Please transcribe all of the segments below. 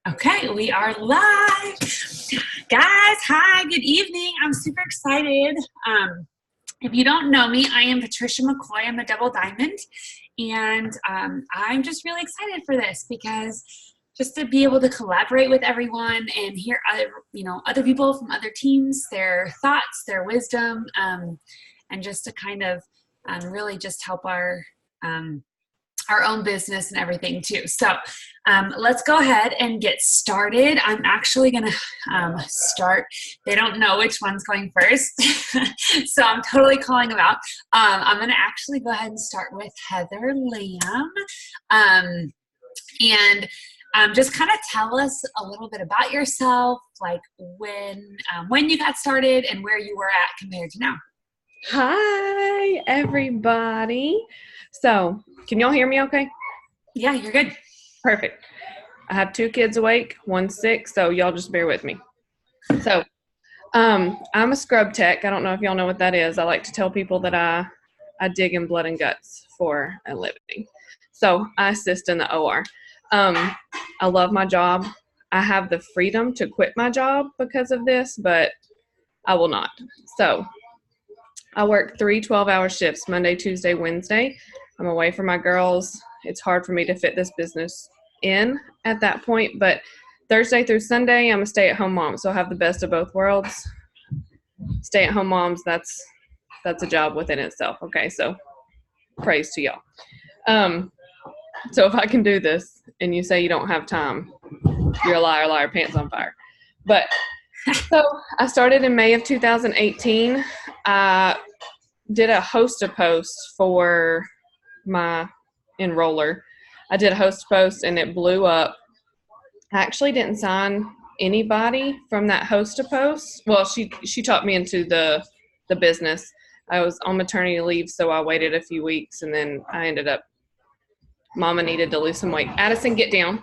Okay, we are live. Guys, hi, good evening. I'm super excited. If you don't know me, I am Patricia McCoy. I'm a double diamond. And I'm just really excited for this because just to be able to collaborate with everyone and hear other people from other teams, their thoughts, their wisdom, and just to kind of really just help our own business and everything too. So let's go ahead and get started. I'm actually going to start. They don't know which one's going first. So I'm totally calling them out. I'm going to actually go ahead and start with Heather Lamb. And just kind of tell us a little bit about yourself, like when you got started and where you were at compared to now. Hi, everybody. So, can y'all hear me okay? Yeah, you're good. Perfect. I have 2 kids awake, one's sick, so y'all just bear with me. So, I'm a scrub tech. I don't know if y'all know what that is. I like to tell people that I dig in blood and guts for a living. So, I assist in the OR. I love my job. I have the freedom to quit my job because of this, but I will not. So, I work 3 12-hour shifts, Monday, Tuesday, Wednesday. I'm away from my girls. It's hard for me to fit this business in at that point, but Thursday through Sunday, I'm a stay-at-home mom, so I have the best of both worlds. Stay-at-home moms, that's a job within itself, okay? So praise to y'all. So if I can do this and you say you don't have time, you're a liar, pants on fire. But so I started in May of 2018. I did a host-a-post for my enroller. I did a host-a-post and it blew up. I actually didn't sign anybody from that host-a-post. Well, she talked me into the business. I was on maternity leave, so I waited a few weeks, and then I ended up, Mama needed to lose some weight. Addison, get down.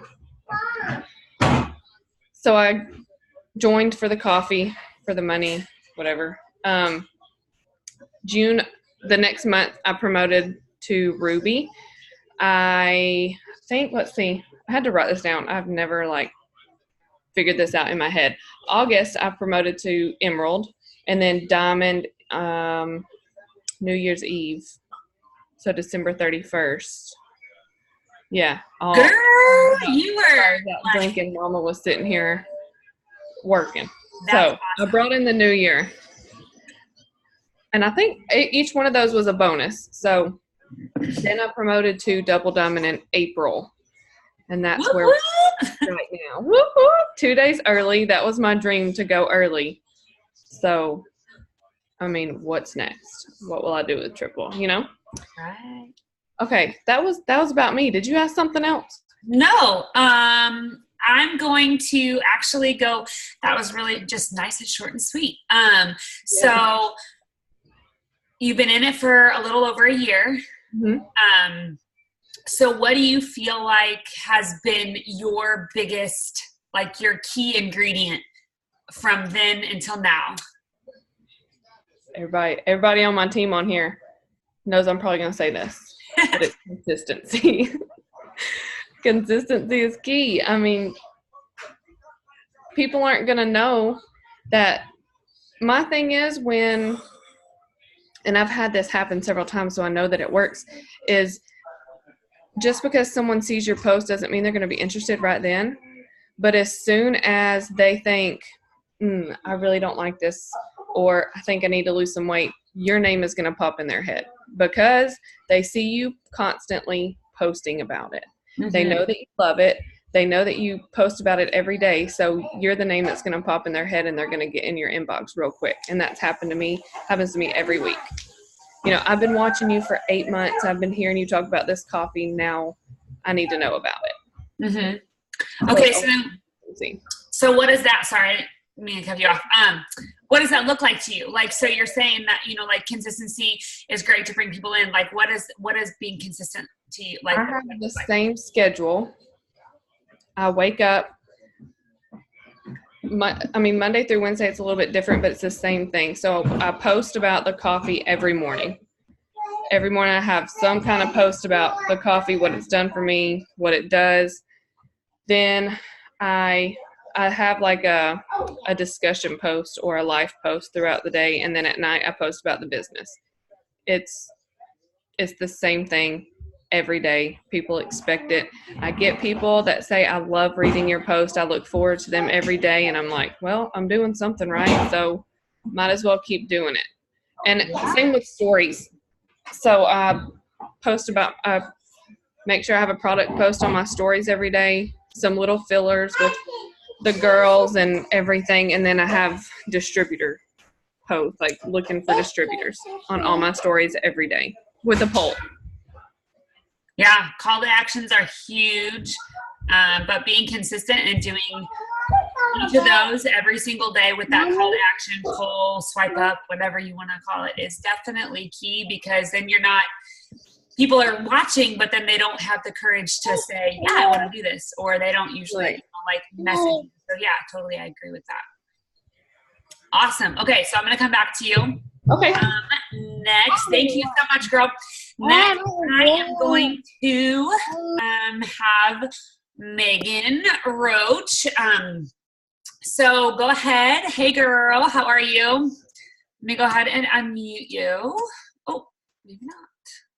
So I joined for the coffee, for the money, whatever. June, the next month, I promoted to Ruby. I think, let's see, I had to write this down. I've never figured this out in my head. August, I promoted to Emerald, and then Diamond, New Year's Eve. So December 31st. Yeah. Girl, you were drinking. Mama was sitting here working. That's so awesome. I brought in the new year. And I think each one of those was a bonus. So then I promoted to Double Diamond in April. And that's where we're right now. Woo-hoo! 2 days early. That was my dream, to go early. So, I mean, what's next? What will I do with triple, Right. Okay, that was about me. Did you ask something else? No. I'm going to actually go. That was really just nice and short and sweet. So you've been in it for a little over a year. Mm-hmm. So what do you feel like has been your biggest, your key ingredient from then until now? Everybody on my team on here knows I'm probably going to say this, but it's consistency. Consistency is key. I mean, people aren't going to know that. My thing is and I've had this happen several times, so I know that it works, is just because someone sees your post doesn't mean they're going to be interested right then. But as soon as they think, I really don't like this, or I think I need to lose some weight, your name is going to pop in their head because they see you constantly posting about it. Mm-hmm. They know that you love it. They know that you post about it every day. So you're the name that's going to pop in their head, and they're going to get in your inbox real quick. And that's happens to me every week. I've been watching you for 8 months. I've been hearing you talk about this coffee. Now I need to know about it. Mm-hmm. Okay. So what is that? Sorry, I didn't mean to cut you off. What does that look like to you? So you're saying that, consistency is great to bring people in. What is being consistent to you? I have the same schedule. I wake up, Monday through Wednesday, it's a little bit different, but it's the same thing. So I post about the coffee every morning. Every morning I have some kind of post about the coffee, what it's done for me, what it does. Then I have like a discussion post or a life post throughout the day, and then at night I post about the business. It's the same thing every day. People expect it. I get people that say, I love reading your post. I look forward to them every day. And I'm like, well, I'm doing something right, so might as well keep doing it. And same with stories. So I make sure I have a product post on my stories every day, some little fillers with the girls and everything. And then I have distributor posts, like looking for distributors on all my stories every day with a poll. Yeah, call to actions are huge, but being consistent and doing each of those every single day with that call to action, poll, swipe up, whatever you want to call it, is definitely key, because then people are watching, but then they don't have the courage to say, yeah, I want to do this, or they don't usually message you. So yeah, totally, I agree with that. Awesome. Okay, so I'm going to come back to you. Okay. Next, thank you so much, girl. Next, I am going to have Megan Roach. So go ahead. Hey, girl, how are you? Let me go ahead and unmute you. Oh, maybe not.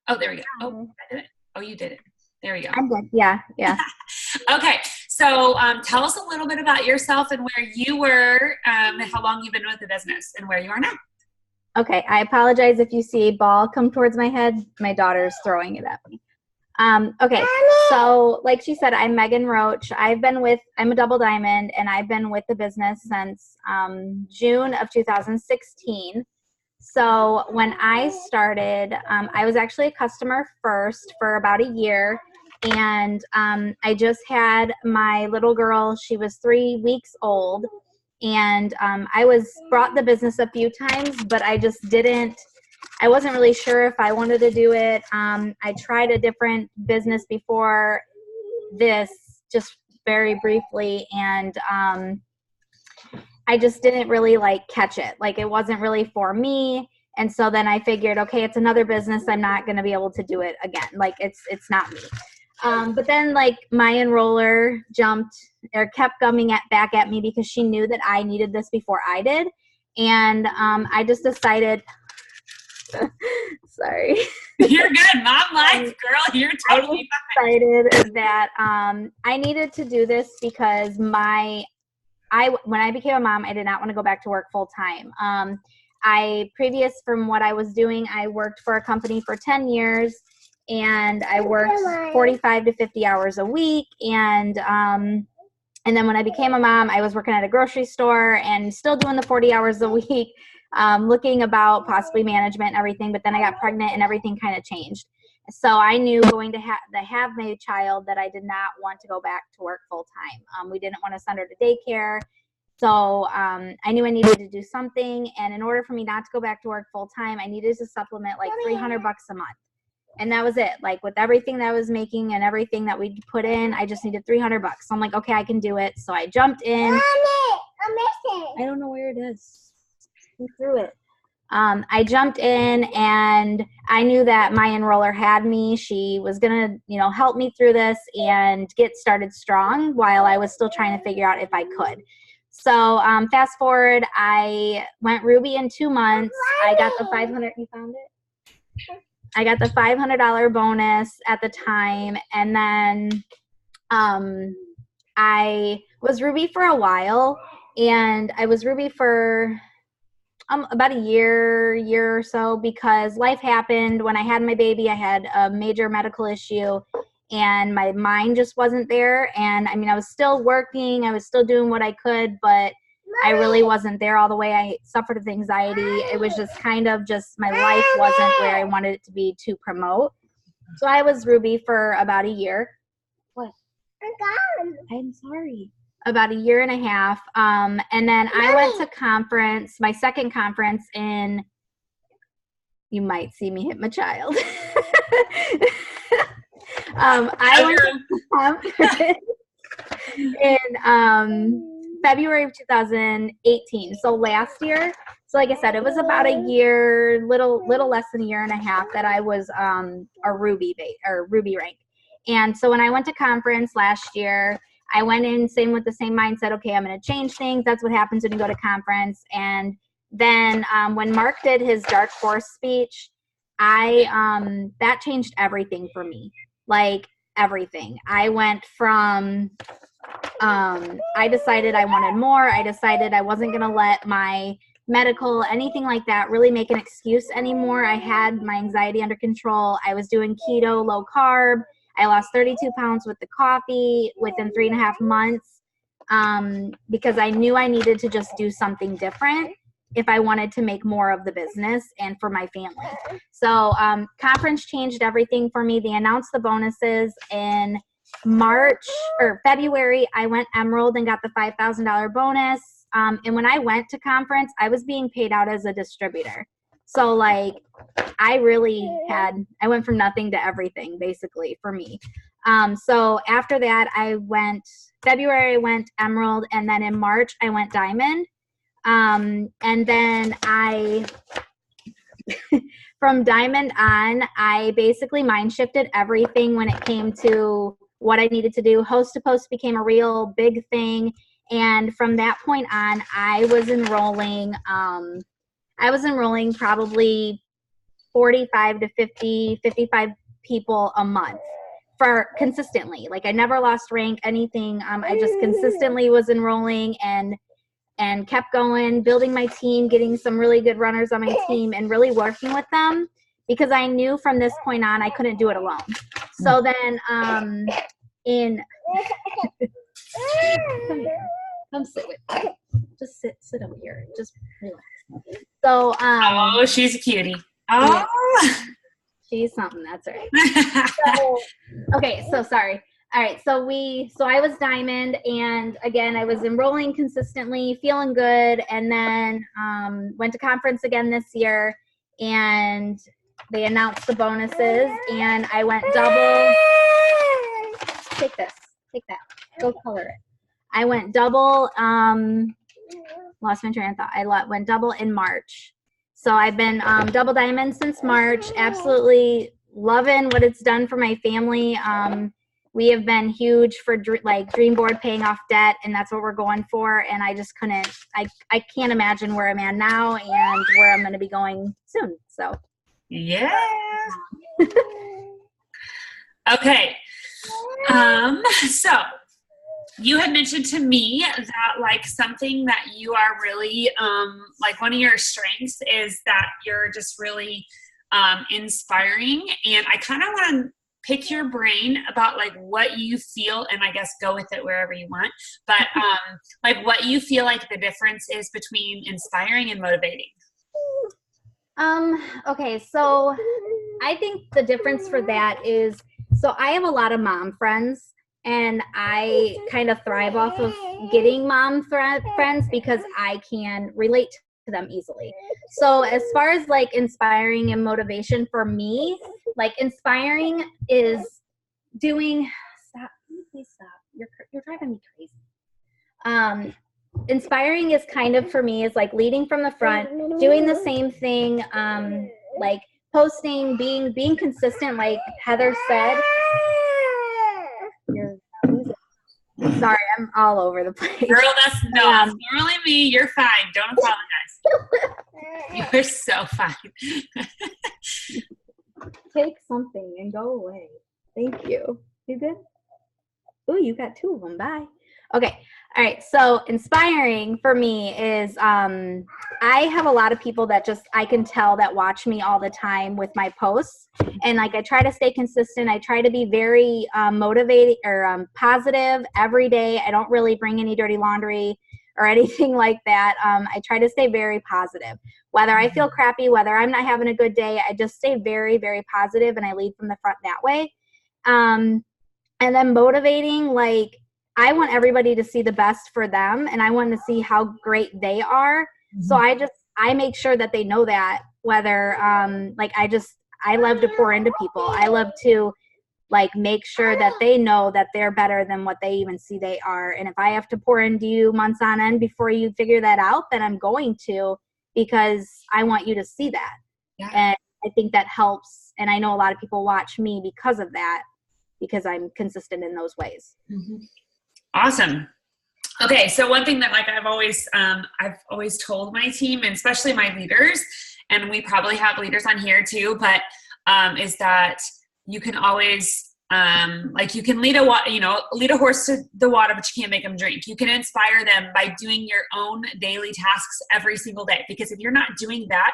Oh, there we go. Oh, I did it. Oh, you did it. There we go. I'm good. Yeah. Okay, so tell us a little bit about yourself and where you were, how long you've been with the business, and where you are now. Okay, I apologize if you see a ball come towards my head. My daughter's throwing it at me. Okay, so like she said, I'm Megan Roach. I'm a double diamond, and I've been with the business since June of 2016. So when I started, I was actually a customer first for about a year, and I just had my little girl. She was 3 weeks old. And I brought the business a few times, but I wasn't really sure if I wanted to do it. I tried a different business before this, just very briefly, and I just didn't really catch it. It wasn't really for me. And so then I figured, okay, it's another business. I'm not going to be able to do it again. It's not me. But then my enroller kept coming back at me because she knew that I needed this before I did. And I just decided, sorry. You're good. Mom life, girl. You're totally fine. Decided that I needed to do this because when I became a mom, I did not want to go back to work full time. From what I was doing, I worked for a company for 10 years. And I worked 45 to 50 hours a week. And then when I became a mom, I was working at a grocery store and still doing the 40 hours a week, looking about possibly management and everything. But then I got pregnant and everything kind of changed. So I knew going to have my child that I did not want to go back to work full time. We didn't want to send her to daycare. So I knew I needed to do something. And in order for me not to go back to work full time, I needed to supplement $300 a month. And that was it. With everything that I was making and everything that we put in, I just needed $300. So I'm like, okay, I can do it. So I jumped in. Mommy, I'm missing. I don't know where it is. He threw it. I jumped in, and I knew that my enroller had me. She was going to, help me through this and get started strong while I was still trying to figure out if I could. So fast forward, I went Ruby in 2 months. I got the $500. You found it? I got the $500 bonus at the time, and then I was Ruby for a while, and I was Ruby for about a year or so, because life happened. When I had my baby, I had a major medical issue, and my mind just wasn't there. And I was still working, I was still doing what I could, but I really wasn't there all the way. I suffered with anxiety. It was just my life wasn't where I wanted it to be to promote. So I was Ruby for about a year. What? I'm sorry. About a year and a half. And then I went to my second conference you might see me hit my child. I went to conference in February of 2018. So last year. So like I said, it was about a year, little less than a year and a half that I was a Ruby rank. And so when I went to conference last year, I went in same with the same mindset. Okay, I'm going to change things. That's what happens when you go to conference. And then when Mark did his Dark Horse speech, that changed everything for me. Like everything. I went from I decided I wanted more. I decided I wasn't going to let my medical, anything like that, really make an excuse anymore. I had my anxiety under control. I was doing keto, low carb. I lost 32 pounds with the coffee within 3.5 months because I knew I needed to just do something different if I wanted to make more of the business and for my family. So conference changed everything for me. They announced the bonuses in March or February. I went Emerald and got the $5,000 bonus. And when I went to conference, I was being paid out as a distributor. So like I went from nothing to everything basically for me. So after that, February I went Emerald, and then in March I went Diamond. And then from Diamond on, I basically mind shifted everything when it came to what I needed to do. Host to Post became a real big thing. And from that point on, I was enrolling probably 45 to 50, 55 people a month for consistently. Like I never lost rank, anything. I just consistently was enrolling and kept going, building my team, getting some really good runners on my team, and really working with them because I knew from this point on I couldn't do it alone. So then come sit with me. Just sit over here. Just relax. So oh, she's a cutie. Oh, yeah, she's something. That's right. So sorry. All right, so I was Diamond, and again, I was enrolling consistently, feeling good, and then went to conference again this year, and they announced the bonuses, and I went double. Take that. Go color it. I went double. Lost my train of thought. I went double in March, so I've been double Diamond since March. Absolutely loving what it's done for my family. We have been huge for Dreamboard paying off debt, and that's what we're going for. And I just couldn't, I can't imagine where I'm at now and where I'm going to be going soon. So, yeah. Okay. So you had mentioned to me that like something that you are really, like one of your strengths is that you're just really inspiring. And I kind of want to pick your brain about like what you feel, and I guess go with it wherever you want, but like what you feel like the difference is between inspiring and motivating. Okay, so I think the difference for that is, so I have a lot of mom friends, and I kind of thrive off of getting mom friends because I can relate to them easily. So as far as like inspiring and motivation for me, like inspiring is doing, please stop. You're driving me crazy. Inspiring is kind of for me is like leading from the front, doing the same thing, like posting, being consistent, like Heather said. Sorry, I'm all over the place. Girl, that's normally me. You're fine. Don't apologize. You're so fine. Take something and go away. Thank you. You good? Oh, you got 2 of them. Bye. Okay. All right. So inspiring for me is I have a lot of people that just I can tell that watch me all the time with my posts. And like I try to stay consistent. I try to be very motivated or positive every day. I don't really bring any dirty laundry or anything like that. I try to stay very positive. Whether I feel crappy, whether I'm not having a good day, I just stay very, very positive, and I lead from the front that way. And then motivating, like I want everybody to see the best for them, and I want to see how great they are. Mm-hmm. So I make sure that they know that, whether I love to pour into people. I love to like make sure that they know that they're better than what they even see they are. And if I have to pour into you months on end before you figure that out, then I'm going to, because I want you to see that. Yeah. And I think that helps. And I know a lot of people watch me because of that, because I'm consistent in those ways. Mm-hmm. Awesome. Okay, so one thing that like I've always told my team, and especially my leaders, and we probably have leaders on here too, but is that you can always like you can lead a horse to the water, but you can't make them drink. You can inspire them by doing your own daily tasks every single day, because if you're not doing that,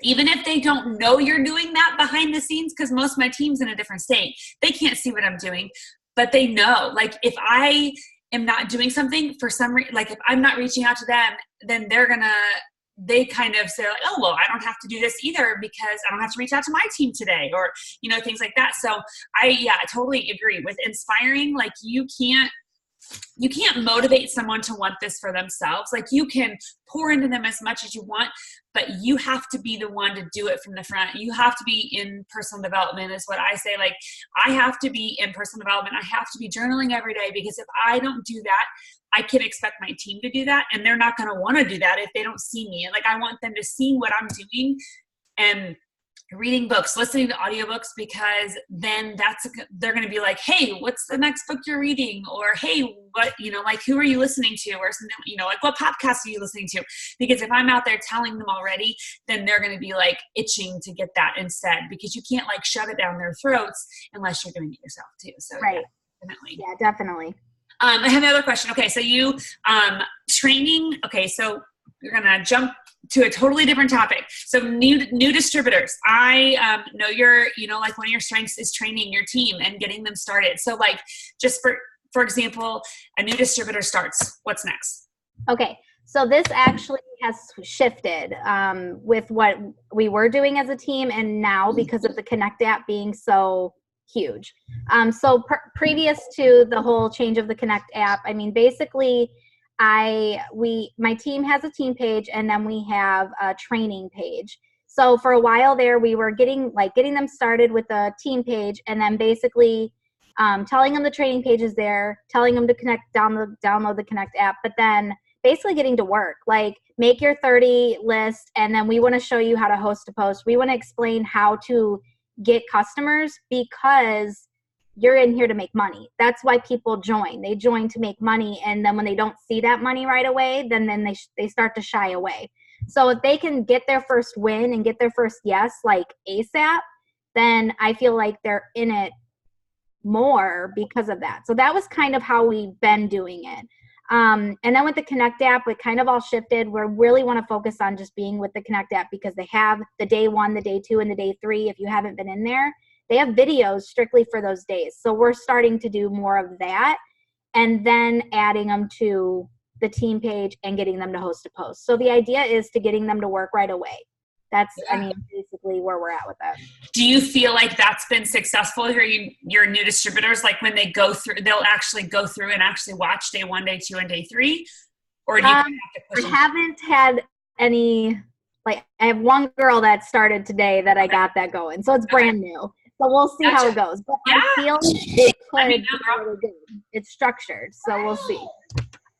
even if they don't know you're doing that behind the scenes, because most of my team's in a different state, they can't see what I'm doing, but they know. Like if I am not doing something for some reason, like if I'm not reaching out to them, then they kind of say like, oh, well, I don't have to do this either because I don't have to reach out to my team today, or, things like that. So I totally agree with inspiring. Like you can't motivate someone to want this for themselves. Like you can pour into them as much as you want, but you have to be the one to do it from the front. You have to be in personal development is what I say. Like I have to be in personal development. I have to be journaling every day, because if I don't do that, I can expect my team to do that, and they're not going to want to do that if they don't see me. Like I want them to see what I'm doing and reading books, listening to audiobooks, because then they're going to be like, hey, what's the next book you're reading? Or, hey, what, like, who are you listening to? Or something, like what podcast are you listening to? Because if I'm out there telling them already, then they're going to be like itching to get that instead, because you can't like shove it down their throats unless you're doing it yourself too. So right. Definitely. Yeah, definitely. I have another question. Okay. So you, training. Okay. So we're going to jump to a totally different topic. So new distributors. I know like one of your strengths is training your team and getting them started. So like just for example, a new distributor starts, what's next? Okay. So this actually has shifted with what we were doing as a team, and now because of the Connect app being so huge. So previous to the whole change of the Connect app, I mean, basically my team has a team page, and then we have a training page. So for a while there, we were getting them started with the team page, and then basically telling them the training page is there, telling them to download the Connect app, but then basically getting to work, like make your 30 list, and then we want to show you how to host a post. We want to explain how to get customers, because you're in here to make money. That's why people join. They join to make money, and then when they don't see that money right away, then they start to shy away. So if they can get their first win and get their first yes like ASAP, then I feel like they're in it more because of that. So that was kind of how we've been doing it. And then with the Connect app, it kind of all shifted. We really want to focus on just being with the Connect app, because they have the day 1, the day 2, and the day 3. If you haven't been in there, they have videos strictly for those days. So we're starting to do more of that, and then adding them to the team page and getting them to host a post. So the idea is to getting them to work right away. That's, basically where we're at with that. Do you feel like that's been successful? Your new distributors, like when they go through, they'll actually go through and actually watch day 1, day 2, and day 3? Or do you have to push them? I haven't had any, like I have one girl that started today that I got that going. So it's brand new. So we'll see how it goes. But I feel it could be really good. It's structured. So we'll see.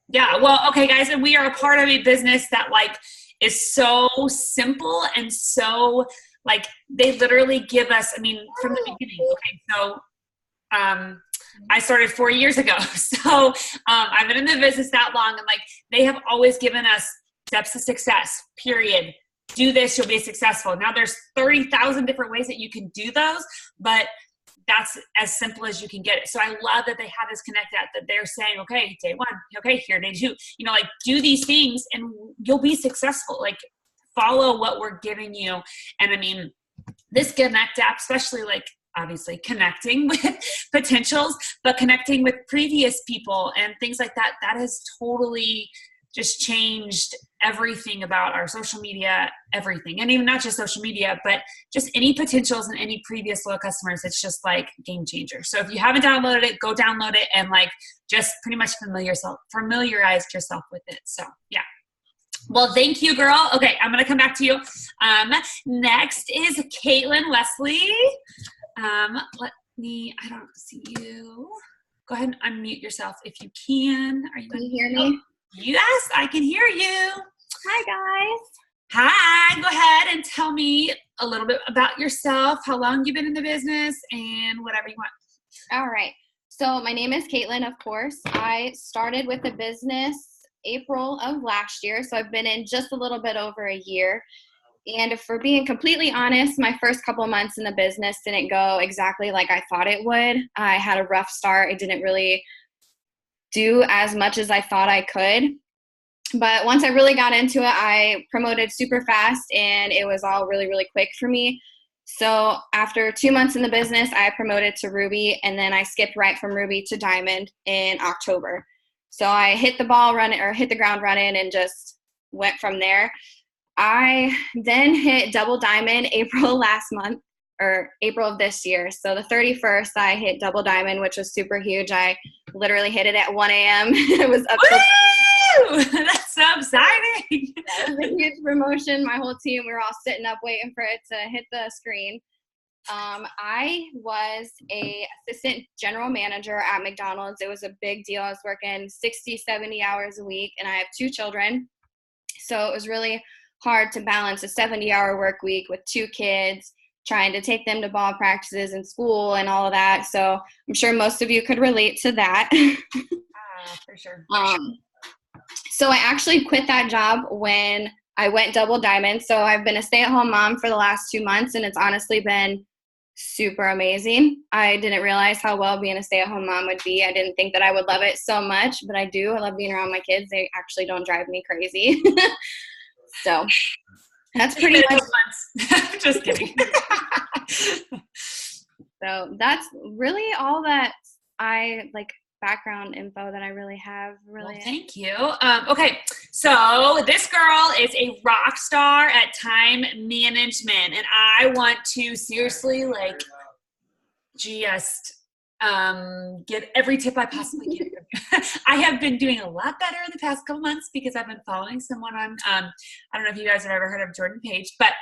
Yeah. Well, okay, guys. And we are a part of a business that like is so simple, and so like they literally give us, I mean, from the beginning. Okay. So I started 4 years ago. So I've been in the business that long, and like they have always given us steps to success, period. Do this, you'll be successful. Now there's 30,000 different ways that you can do those, but that's as simple as you can get it. So I love that they have this Connect app that they're saying, okay, day 1, okay, here, day 2, like do these things and you'll be successful. Like follow what we're giving you. And I mean, this Connect app, especially like obviously connecting with potentials, but connecting with previous people and things like that, that has totally just changed everything about our social media, everything. And even not just social media, but just any potentials and any previous loyal customers. It's just like game changer. So if you haven't downloaded it, go download it and like just pretty much familiarize yourself with it. So yeah. Well, thank you, girl. Okay, I'm going to come back to you. Next is Caitlin Wesley. I don't see you. Go ahead and unmute yourself if you can. Can you hear me? Yes, I can hear you. Hi, guys. Hi, go ahead and tell me a little bit about yourself, how long you've been in the business, and whatever you want. All right. So my name is Caitlin, of course. I started with the business April of last year, so I've been in just a little bit over a year. And if we're being completely honest, my first couple months in the business didn't go exactly like I thought it would. I had a rough start. I didn't really do as much as I thought I could. But once I really got into it, I promoted super fast, and it was all really, really quick for me. So after 2 months in the business, I promoted to Ruby, and then I skipped right from Ruby to Diamond in October. So I hit the ground running and just went from there. I then hit double Diamond April of this year. So the 31st, I hit double Diamond, which was super huge. I literally hit it at 1 a.m. It was up to That's so exciting. That was a huge promotion. My whole team, we were all sitting up waiting for it to hit the screen. I was a assistant general manager at McDonald's. It was a big deal. I was working 60, 70 hours a week, and I have 2 children. So it was really hard to balance a 70-hour work week with 2 kids, trying to take them to ball practices and school and all of that. So I'm sure most of you could relate to that. For sure. So I actually quit that job when I went double Diamond. So I've been a stay-at-home mom for the last 2 months, and it's honestly been super amazing. I didn't realize how well being a stay-at-home mom would be. I didn't think that I would love it so much, but I do. I love being around my kids. They actually don't drive me crazy. So that's pretty much. Just kidding. So that's really all that background info that I really have. Well, thank you. Okay, so this girl is a rock star at time management, and I want to seriously just get every tip I possibly can. I have been doing a lot better in the past couple months because I've been following someone on, I don't know if you guys have ever heard of Jordan Page, but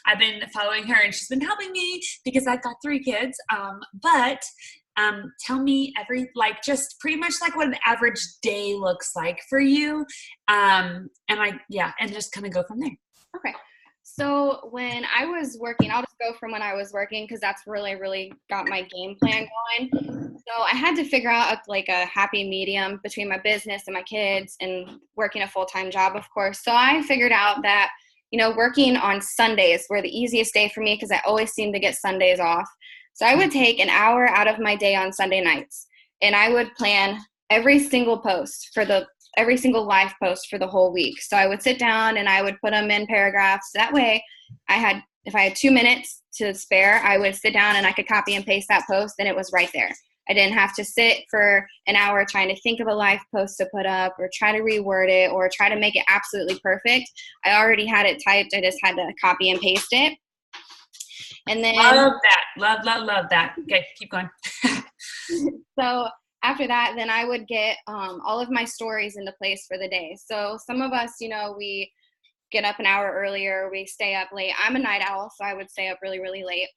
I've been following her, and she's been helping me because I've got 3 kids. But tell me just pretty much like what an average day looks like for you. And just kind of go from there. Okay. So when I was working, I'll just go from when I was working because that's really, really got my game plan going. So I had to figure out a happy medium between my business and my kids and working a full-time job, of course. So I figured out that, working on Sundays were the easiest day for me because I always seem to get Sundays off. So I would take an hour out of my day on Sunday nights, and I would plan every single live post for the whole week. So I would sit down and I would put them in paragraphs. That way if I had 2 minutes to spare, I would sit down and I could copy and paste that post, and it was right there. I didn't have to sit for an hour trying to think of a live post to put up or try to reword it or try to make it absolutely perfect. I already had it typed. I just had to copy and paste it. And then love that. Love that. Okay, keep going. So after that, then I would get all of my stories into place for the day. So some of us, we get up an hour earlier, we stay up late. I'm a night owl, so I would stay up really, really late.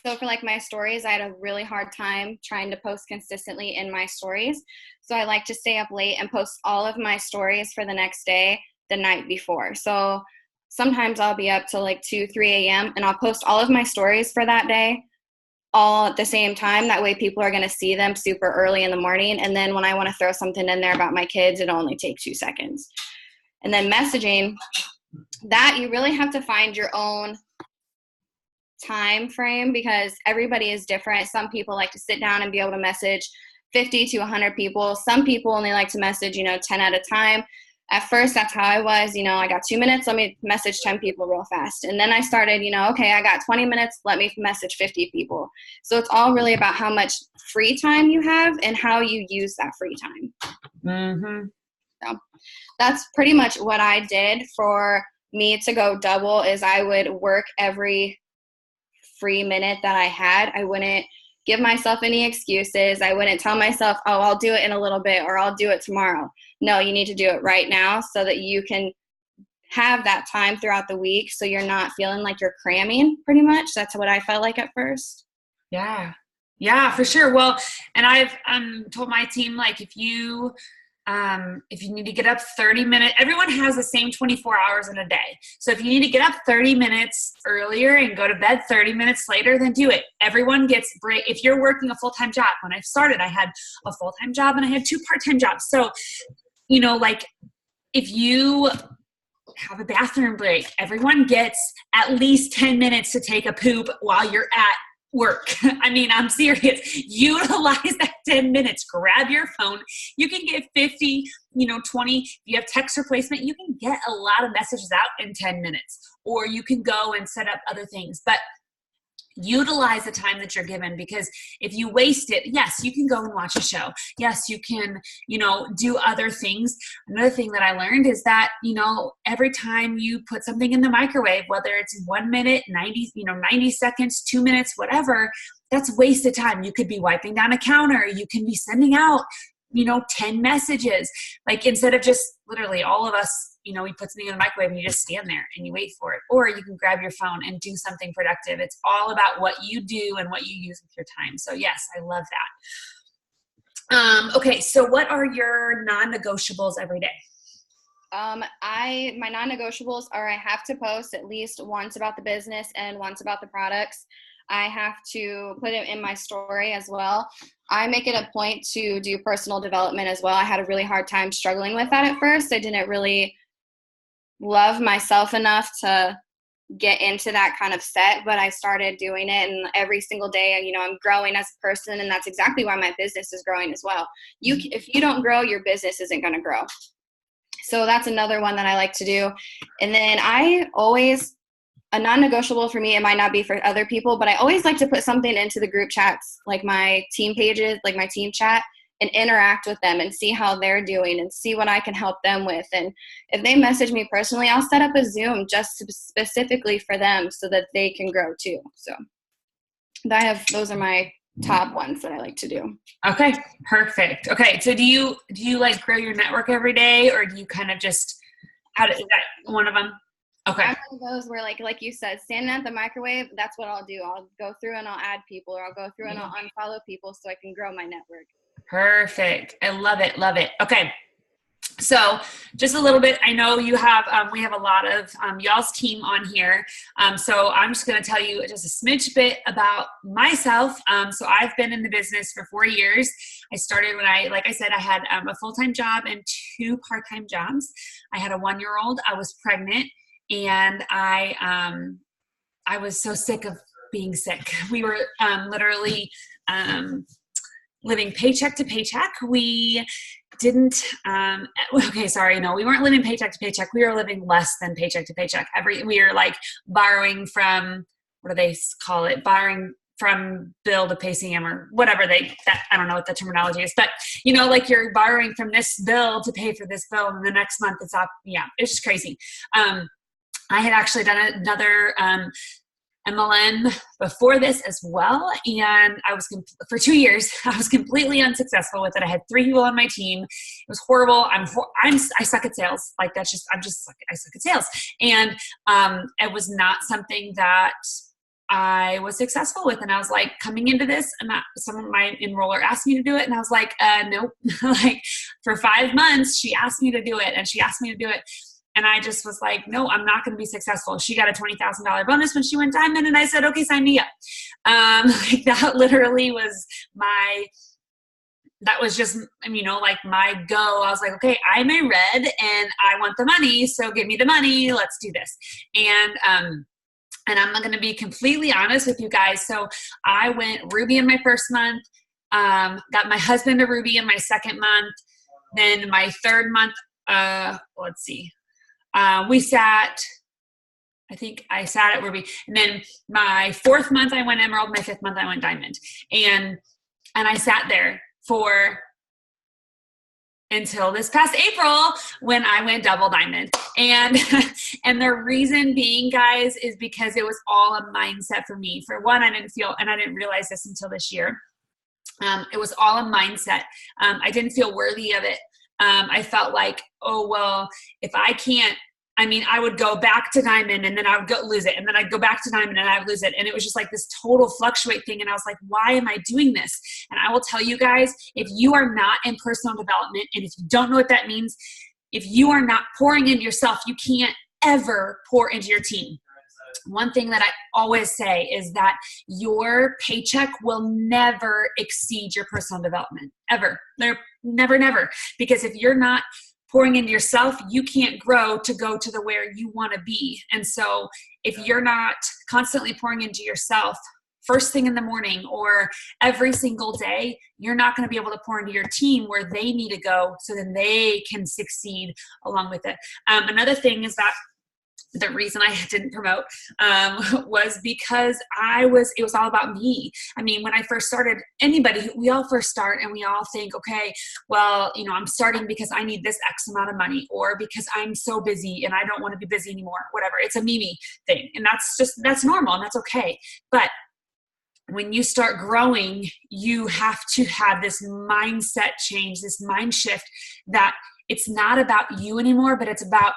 So for my stories, I had a really hard time trying to post consistently in my stories. So I like to stay up late and post all of my stories for the next day the night before. So sometimes I'll be up till 2, 3 a.m. and I'll post all of my stories for that day all at the same time. That way people are going to see them super early in the morning. And then when I want to throw something in there about my kids, it only takes 2 seconds. And then messaging, that you really have to find your own time frame because everybody is different. Some people like to sit down and be able to message 50 to 100 people. Some people only like to message, 10 at a time. At first, that's how I was. I got 2 minutes, let me message 10 people real fast. And then I started, okay, I got 20 minutes, let me message 50 people. So it's all really about how much free time you have and how you use that free time. Mm-hmm. So that's pretty much what I did for me to go double is I would work every free minute that I had. I wouldn't give myself any excuses. I wouldn't tell myself, oh, I'll do it in a little bit or I'll do it tomorrow. No, you need to do it right now so that you can have that time throughout the week so you're not feeling like you're cramming pretty much. That's what I felt like at first. Yeah, for sure. Well, and I've told my team, if you if you need to get up 30 minutes, everyone has the same 24 hours in a day. So if you need to get up 30 minutes earlier and go to bed 30 minutes later, then do it. Everyone gets break. If you're working a full-time job, when I started, I had a full-time job and I had 2 part-time jobs. So, you know, like if you have a bathroom break, everyone gets at least 10 minutes to take a poop while you're at work. I mean, I'm serious. Utilize that 10 minutes. Grab your phone. You can get 50, 20. If you have text replacement, you can get a lot of messages out in 10 minutes. Or you can go and set up other things. But utilize the time that you're given, because if you waste it, yes, you can go and watch a show. Yes, you can, do other things. Another thing that I learned is that, every time you put something in the microwave, whether it's 1 minute, 90 seconds, 2 minutes, whatever, that's wasted time. You could be wiping down a counter. You can be sending out, 10 messages. Like instead of just literally all of us, we put something in the microwave and you just stand there and you wait for it. Or you can grab your phone and do something productive. It's all about what you do and what you use with your time. So yes, I love that. Okay, so what are your non-negotiables every day? My non-negotiables are I have to post at least once about the business and once about the products. I have to put it in my story as well. I make it a point to do personal development as well. I had a really hard time struggling with that at first. I didn't really love myself enough to get into that kind of set, but I started doing it, and every single day, I'm growing as a person, and that's exactly why my business is growing as well. If you don't grow, your business isn't going to grow. So that's another one that I like to do. And then a non-negotiable for me, it might not be for other people, but I always like to put something into the group chats, like my team pages, like my team chat, and interact with them and see how they're doing and see what I can help them with. And if they message me personally, I'll set up a Zoom just specifically for them so that they can grow too. So those are my top ones that I like to do. Okay, perfect. Okay, so do you like grow your network every day, or do you kind of just, is that one of them? Okay. I'm one of those where like you said, standing at the microwave, that's what I'll do. I'll go through and I'll add people, or I'll go through and I'll unfollow people so I can grow my network. Perfect. I love it. Love it. Okay. So just a little bit, I know you have, we have a lot of y'all's team on here. So I'm just going to tell you just a smidge bit about myself. So I've been in the business for 4 years. I started when like I said, I had a full-time job and 2 part-time jobs. I had a 1-year-old. I was pregnant, and I was so sick of being sick. We were literally living paycheck to paycheck. We didn't, we weren't living paycheck to paycheck. We were living less than paycheck to paycheck. We were like borrowing from, what do they call it? Borrowing from bill to pay CM, or whatever I don't know what the terminology is, but like you're borrowing from this bill to pay for this bill, and the next month it's up. Yeah, it's just crazy. I had actually done another MLM before this as well, and I was for 2 years. I was completely unsuccessful with it. I had 3 people on my team. It was horrible. I suck at sales. Like I suck at sales, and it was not something that I was successful with. And I was like, coming into this, and my enroller asked me to do it, and I was like, nope. Like for 5 months, she asked me to do it, and she asked me to do it. And I just was like, no, I'm not going to be successful. She got a $20,000 bonus when she went diamond. And I said, okay, sign me up. That literally was just, like my go. I was like, okay, I'm a red and I want the money. So give me the money. Let's do this. And I'm going to be completely honest with you guys. So I went Ruby in my first month, got my husband a Ruby in my second month. Then my third month, let's see. I think I sat at Ruby, and then my 4th month I went Emerald, my 5th month I went Diamond, and I sat there until this past April when I went double Diamond. And the reason being, guys, is because it was all a mindset for me. For one, I didn't realize this until this year. It was all a mindset. I didn't feel worthy of it. I felt like, oh, well, if I can't I mean, I would go back to diamond and then I would go lose it. And then I'd go back to diamond and I would lose it. And it was just like this total fluctuate thing. And I was like, why am I doing this? And I will tell you guys, if you are not in personal development, and if you don't know what that means, if you are not pouring into yourself, you can't ever pour into your team. One thing that I always say is that your paycheck will never exceed your personal development, ever. Never. Because if you're not pouring into yourself, you can't grow to go to the where you want to be. And so if you're not constantly pouring into yourself first thing in the morning or every single day, you're not going to be able to pour into your team where they need to go so then they can succeed along with it. Another thing is that the reason I didn't promote was because it was all about me. I mean, when I first started, we all first start and we all think, okay, well, I'm starting because I need this X amount of money or because I'm so busy and I don't want to be busy anymore, whatever. It's a me thing. And that's normal and that's okay. But when you start growing, you have to have this mindset change, this mind shift that it's not about you anymore, but it's about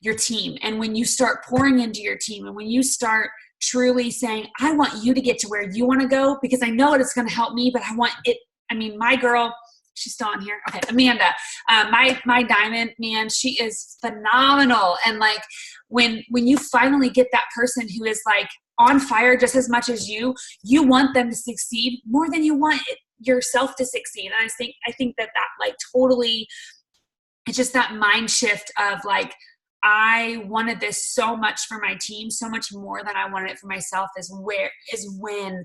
your team. And when you start pouring into your team and when you start truly saying, I want you to get to where you want to go because I know it's going to help me, but I want it. I mean, my girl, she's still on here. Okay. Amanda, my diamond, man, she is phenomenal. And like, when you finally get that person who is like on fire just as much as you want them to succeed more than you want yourself to succeed. And I think that like totally, it's just that mind shift of like, I wanted this so much for my team, so much more than I wanted it for myself is when,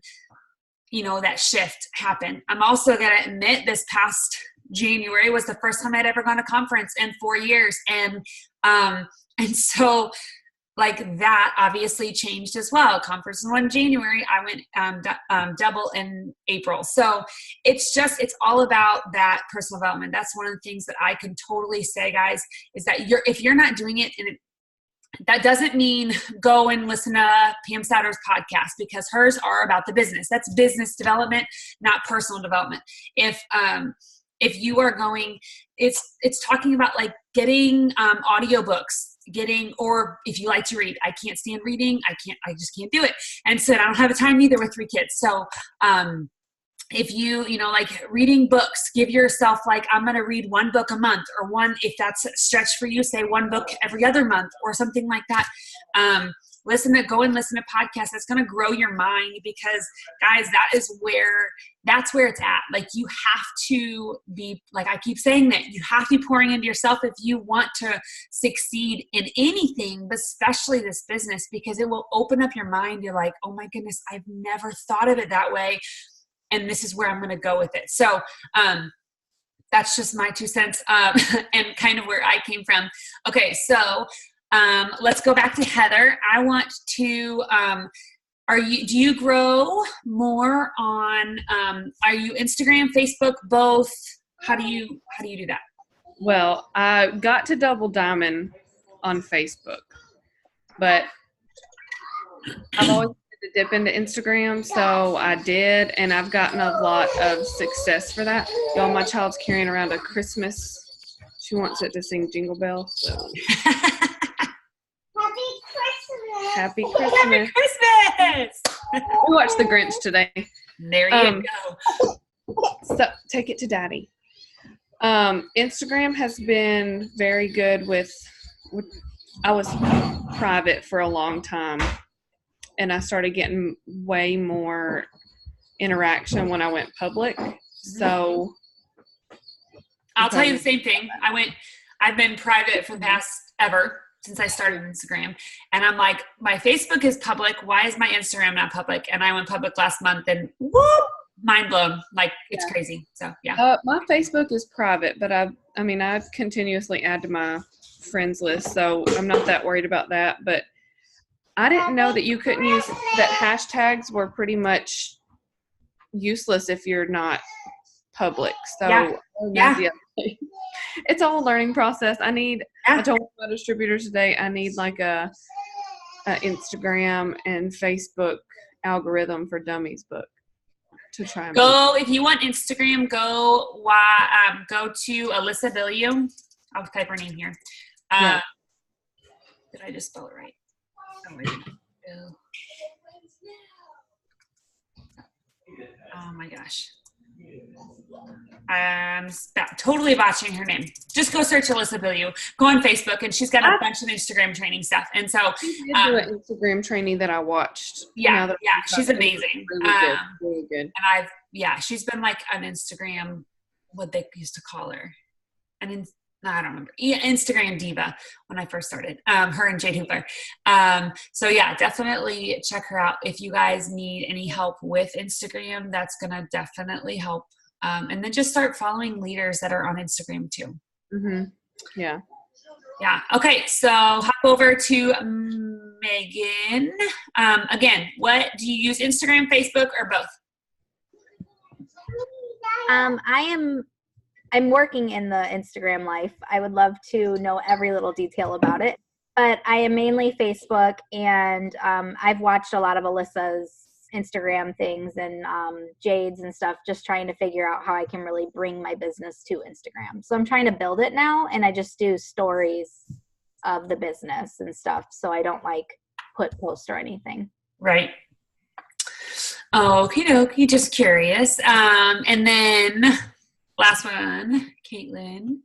that shift happened. I'm also going to admit this past January was the first time I'd ever gone to conference in 4 years. And so like that obviously changed as well. Conference in 1 January, I went double in April. So it's all about that personal development. That's one of the things that I can totally say, guys, is that if you're not doing it, and that doesn't mean go and listen to Pam Satter's podcast because hers are about the business. That's business development, not personal development. If you are going, it's talking about like getting audiobooks, or if you like to read. I can't stand reading. I just can't do it. And so I don't have the time either with 3 kids. So if you like reading books, give yourself like, I'm going to read 1 book a month, or if that's a stretch for you, say 1 book every other month or something like that. Go and listen to podcasts. That's going to grow your mind because guys, that's where it's at. Like you have to be, like I keep saying that you have to be pouring into yourself if you want to succeed in anything, but especially this business, because it will open up your mind. You're like, oh my goodness, I've never thought of it that way. And this is where I'm going to go with it. So, that's just my 2 cents, and kind of where I came from. Okay. So, let's go back to Heather. I want to, do you grow more on, are you Instagram, Facebook, both? How do you do that? Well, I got to double diamond on Facebook, but I've always wanted to dip into Instagram. So I did, and I've gotten a lot of success for that. Y'all, my child's carrying around a Christmas. She wants it to sing Jingle Bells. So. Happy Christmas. Happy Christmas. We watched The Grinch today. There you go. So take it to daddy. Instagram has been very good with I was private for a long time, and I started getting way more interaction when I went public. So I'll tell you the same thing. I've been private for the past ever since I started Instagram. And I'm like, my Facebook is public. Why is my Instagram not public? And I went public last month and whoop, mind blown. Like it's crazy. So yeah. My Facebook is private, but I continuously add to my friends list. So I'm not that worried about that, but I didn't know that you couldn't use that. Hashtags were pretty much useless if you're not public. So yeah. It's all a learning process. I told my distributors today, I need like a Instagram and Facebook algorithm for dummies book to try. If you want Instagram, go to Alyssa Billiam. I'll type her name here. Did I just spell it right? Oh, wait a minute. Bill. Oh my gosh. I'm totally botching her name. Just go search Alyssa Billiou. Go on Facebook, and she's got a bunch of Instagram training stuff. And so, She did do an Instagram training that I watched. yeah, she's amazing. Really good. And she's been like an Instagram, what they used to call her, I don't remember. Instagram diva when I first started. Her and Jade Hooper. So yeah, definitely check her out. If you guys need any help with Instagram, that's gonna definitely help. And then just start following leaders that are on Instagram too. Mm-hmm. Yeah. Yeah. Okay. So hop over to Megan. Again, what do you use? Instagram, Facebook, or both? I'm working in the Instagram life. I would love to know every little detail about it, but I am mainly Facebook, and I've watched a lot of Alyssa's Instagram things and Jade's and stuff, just trying to figure out how I can really bring my business to Instagram. So I'm trying to build it now, and I just do stories of the business and stuff, so I don't like put posts or anything. Right. Okie dokie, just curious. And then last one, Caitlin,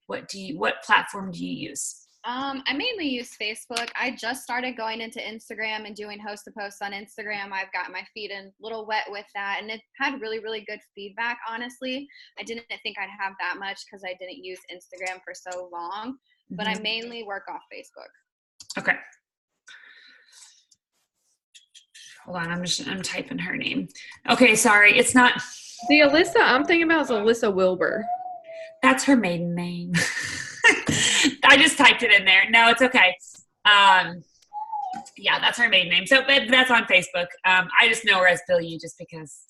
what platform do you use? I mainly use Facebook. I just started going into Instagram and doing host to posts on Instagram. I've got my feet in a little wet with that, and it had really, really good feedback, honestly. I didn't think I'd have that much because I didn't use Instagram for so long, but I mainly work off Facebook. Okay. Hold on, I'm typing her name. Okay, sorry, it's not. The Alyssa I'm thinking about is Alyssa Wilbur. That's her maiden name. I just typed it in there. No, it's okay. Yeah, that's her maiden name. So that's on Facebook. I just know her as Billiou just because,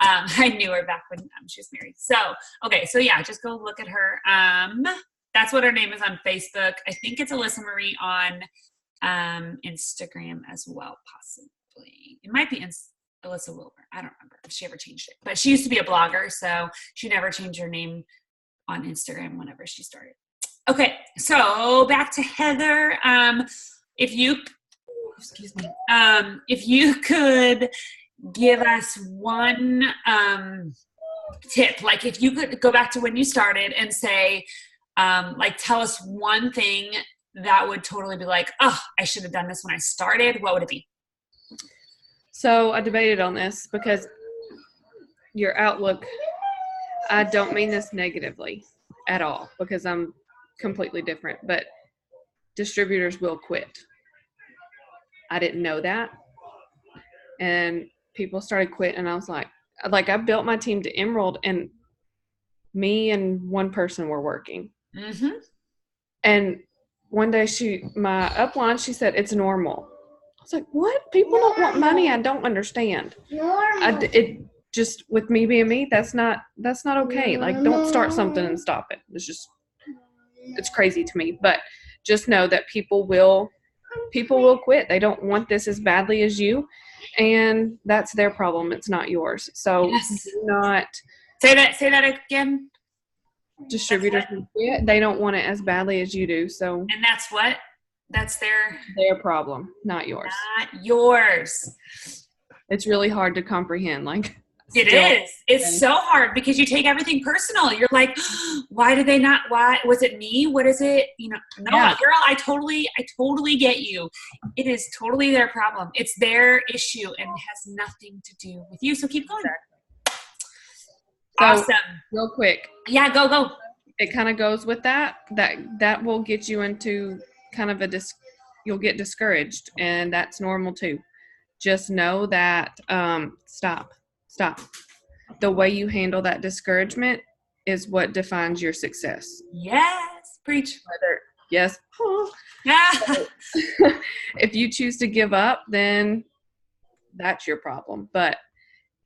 I knew her back when she was married. So, okay. So yeah, just go look at her. That's what her name is on Facebook. I think it's Alyssa Marie on Instagram as well, possibly. It might be Alyssa Wilbur. I don't remember if she ever changed it. But she used to be a blogger, so she never changed her name on Instagram whenever she started. Okay, so back to Heather. If you could give us one tip, like if you could go back to when you started and say, like tell us one thing that would totally be like, oh, I should have done this when I started, what would it be? So I debated on this because your outlook, I don't mean this negatively at all because I'm completely different, but distributors will quit. I didn't know that. And people started quitting, and I was like I built my team to Emerald, and me and one person were working. Mm-hmm. And one day my upline, she said, it's normal. I was like, what? People don't want money. I don't understand. It just, with me being me, that's not okay. Like, don't start something and stop it. It's crazy to me, but just know that people will quit. They don't want this as badly as you, and that's their problem. It's not yours. So yes. Do not say that again. Distributors will quit. They don't want it as badly as you do. So, and that's their problem, not yours. Not yours. It's really hard to comprehend. Like, it is. It's so hard because you take everything personal. You're like, why did they not? Why was it me? What is it? No, yeah. Girl, I totally get you. It is totally their problem. It's their issue and it has nothing to do with you. So keep going. Awesome. So, real quick. Yeah, go. It kind of goes with that will get you into kind of you'll get discouraged, and that's normal too. Just know that, stop. The way you handle that discouragement is what defines your success. Yes. Preach. Yes. Yeah. If you choose to give up, then that's your problem. But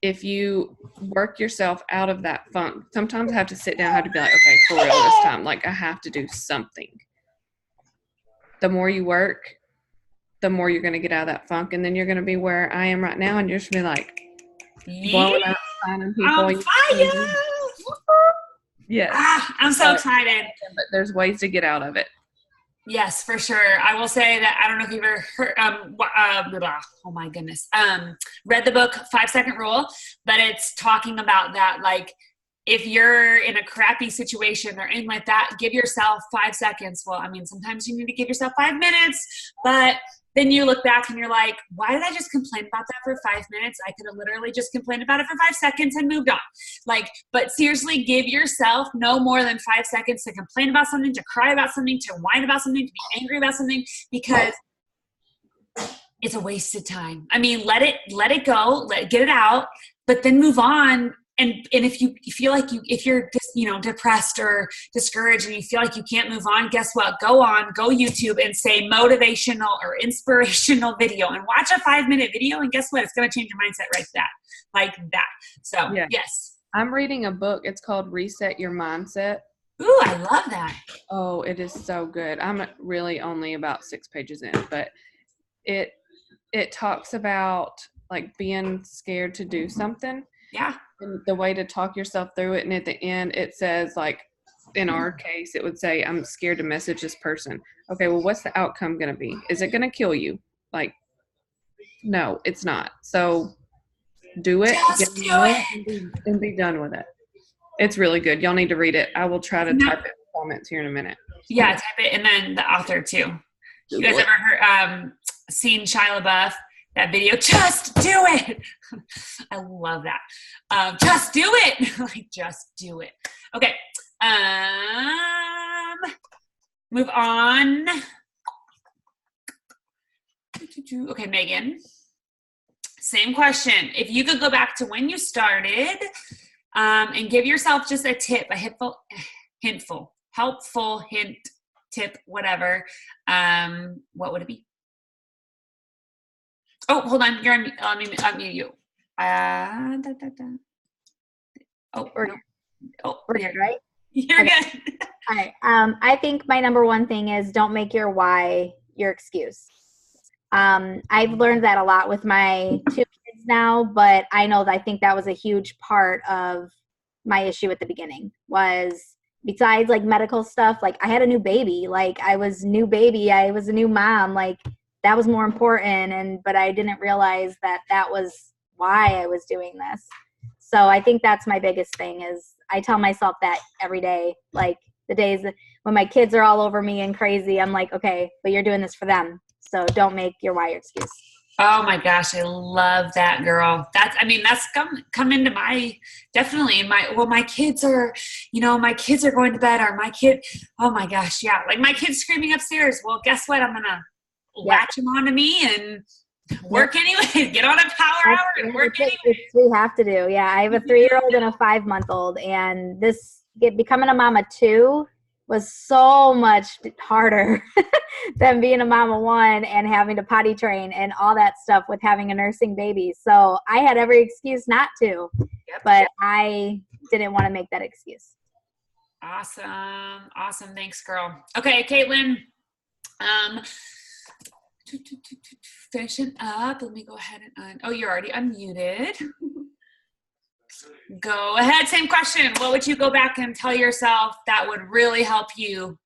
if you work yourself out of that funk, sometimes I have to sit down, I have to be like, okay, for real this time. Like, I have to do something. The more you work, the more you're going to get out of that funk. And then you're going to be where I am right now. And you're just going to be like, blowing up, finding people. On fire! Yes. I'm so excited. But there's ways to get out of it. Yes, for sure. I will say that I don't know if you've ever heard, blah, blah, oh my goodness, read the book 5 Second Rule, but it's talking about that. Like, if you're in a crappy situation or anything like that, give yourself 5 seconds. Well, I mean, sometimes you need to give yourself 5 minutes, but then you look back and you're like, why did I just complain about that for 5 minutes? I could have literally just complained about it for 5 seconds and moved on. Like, but seriously, give yourself no more than 5 seconds to complain about something, to cry about something, to whine about something, to be angry about something, because it's a waste of time. I mean, let it go, get it out, but then move on. And if you feel like if you're just, depressed or discouraged and you feel like you can't move on, guess what? Go YouTube and say motivational or inspirational video and watch a 5-minute video. And guess what? It's going to change your mindset right like that. So Yeah. yes. I'm reading a book. It's called Reset Your Mindset. Ooh, I love that. Oh, it is so good. I'm really only about 6 pages in, but it talks about like being scared to do something. Yeah. And the way to talk yourself through it. And at the end, it says, like, in our case, it would say, I'm scared to message this person. Okay, well, what's the outcome going to be? Is it going to kill you? Like, no, it's not. So do it. Just do it. And be done with it. It's really good. Y'all need to read it. I will try to type it in the comments here in a minute. Yeah, type it. And then the author too. You guys ever heard, seen Shia LaBeouf? That video, just do it. I love that. Just do it. Like, just do it. Okay. Move on. Okay, Megan. Same question. If you could go back to when you started, and give yourself just a tip, helpful hint, tip, whatever, what would it be? Oh, hold on. You're on. Let me unmute you. Oh, no. Oh, We're good, right? You're Okay. good. All right. I think my number one thing is don't make your why your excuse. I've learned that a lot with my 2 kids now, but I think that was a huge part of my issue at the beginning was besides like medical stuff, like I had a new baby, like I was a new mom, like that was more important. But I didn't realize that was why I was doing this. So I think that's my biggest thing is I tell myself that every day, like the days when my kids are all over me and crazy, I'm like, okay, but you're doing this for them. So don't make your why your excuse. Oh my gosh, I love that, girl. That's come into my kids are, my kids are going to bed, or my kid, oh my gosh, yeah. Like my kid's screaming upstairs. Well, guess what? I'm going to latch him onto me and work anyway. Get on a power hour and work anyway. We have to do. Yeah. I have a 3-year-old and a 5-month-old, and becoming a mama 2 was so much harder than being a mama 1 and having to potty train and all that stuff with having a nursing baby. So I had every excuse not to, but I didn't want to make that excuse. Awesome. Thanks, girl. Okay, Caitlin. Finishing up. Let me go ahead and oh, you're already unmuted. Go ahead. Same question. What would you go back and tell yourself that would really help you?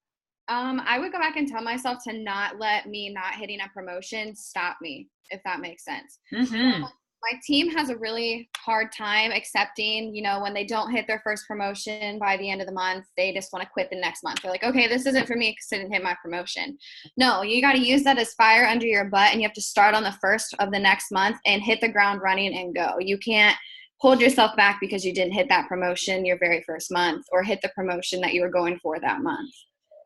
I would go back and tell myself to not let me not hitting a promotion stop me, if that makes sense. Mm-hmm. My team has a really hard time accepting, when they don't hit their first promotion by the end of the month, they just want to quit the next month. They're like, okay, this isn't for me because I didn't hit my promotion. No, you got to use that as fire under your butt, and you have to start on the first of the next month and hit the ground running and go. You can't hold yourself back because you didn't hit that promotion your very first month or hit the promotion that you were going for that month.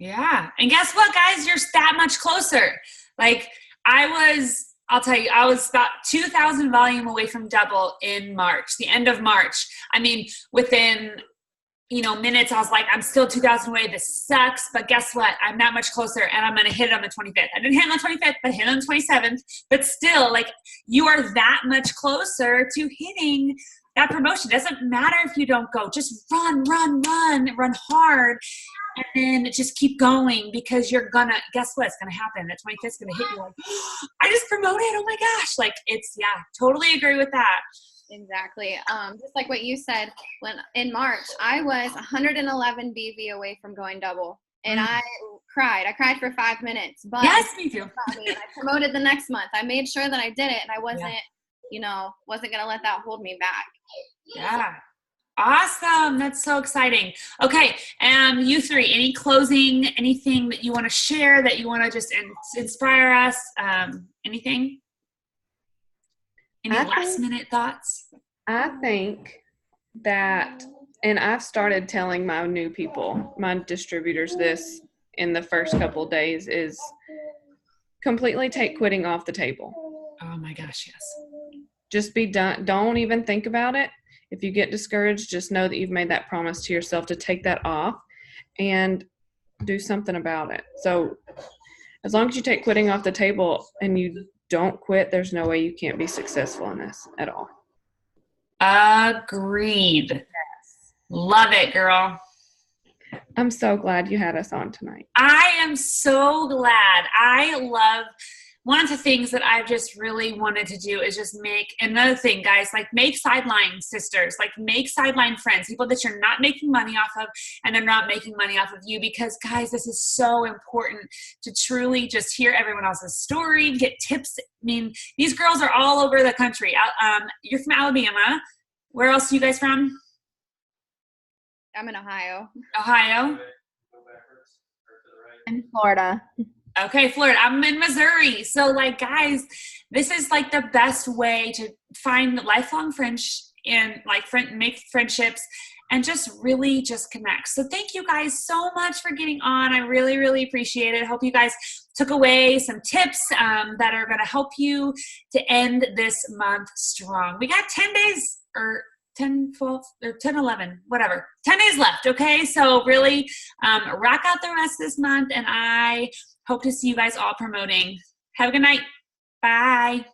Yeah. And guess what, guys? You're that much closer. Like I'll tell you, I was about 2,000 volume away from double in March, the end of March. I mean, within, minutes, I was like, I'm still 2,000 away. This sucks. But guess what? I'm that much closer, and I'm going to hit it on the 25th. I didn't hit it on the 25th, but I hit it on the 27th. But still, like, you are that much closer to hitting that promotion. It doesn't matter if you don't go. Just run hard. And then just keep going, because you're gonna, guess what? It's gonna happen. The 25th is gonna hit you like, oh, I just promoted. Oh my gosh. Like totally agree with that. Exactly. Just like what you said, when in March, I was 111 BV away from going double. and I cried. I cried for 5 minutes, but Yes, me too. about me, and I promoted the next month. I made sure that I did it, and I wasn't, wasn't going to let that hold me back. Yeah. Awesome. That's so exciting. Okay. You three, any closing, anything that you want to share, that you want to just inspire us? Anything? Any last minute thoughts? I think that, and I've started telling my new people, my distributors, this in the first couple of days, is completely take quitting off the table. Oh my gosh, yes. Just be done. Don't even think about it. If you get discouraged, just know that you've made that promise to yourself to take that off and do something about it. So as long as you take quitting off the table and you don't quit, there's no way you can't be successful in this at all. Agreed. Yes. Love it, girl. I'm so glad you had us on tonight. I am so glad. I love, one of the things that I've just really wanted to do is just make, another thing, guys, like make sideline sisters, like make sideline friends, people that you're not making money off of and they're not making money off of you, because guys, this is so important to truly just hear everyone else's story, get tips. I mean, these girls are all over the country. You're from Alabama. Where else are you guys from? I'm in Ohio. Ohio? In Florida. Okay, Florida. I'm in Missouri. So, like, guys, this is like the best way to find lifelong friends and like make friendships and just really just connect. So thank you guys so much for getting on. I really, really appreciate it. I hope you guys took away some tips that are going to help you to end this month strong. We got 10 days or 10, 12, or 10, 11, whatever. 10 days left, okay? So really rock out the rest of this month, and I hope to see you guys all promoting. Have a good night. Bye.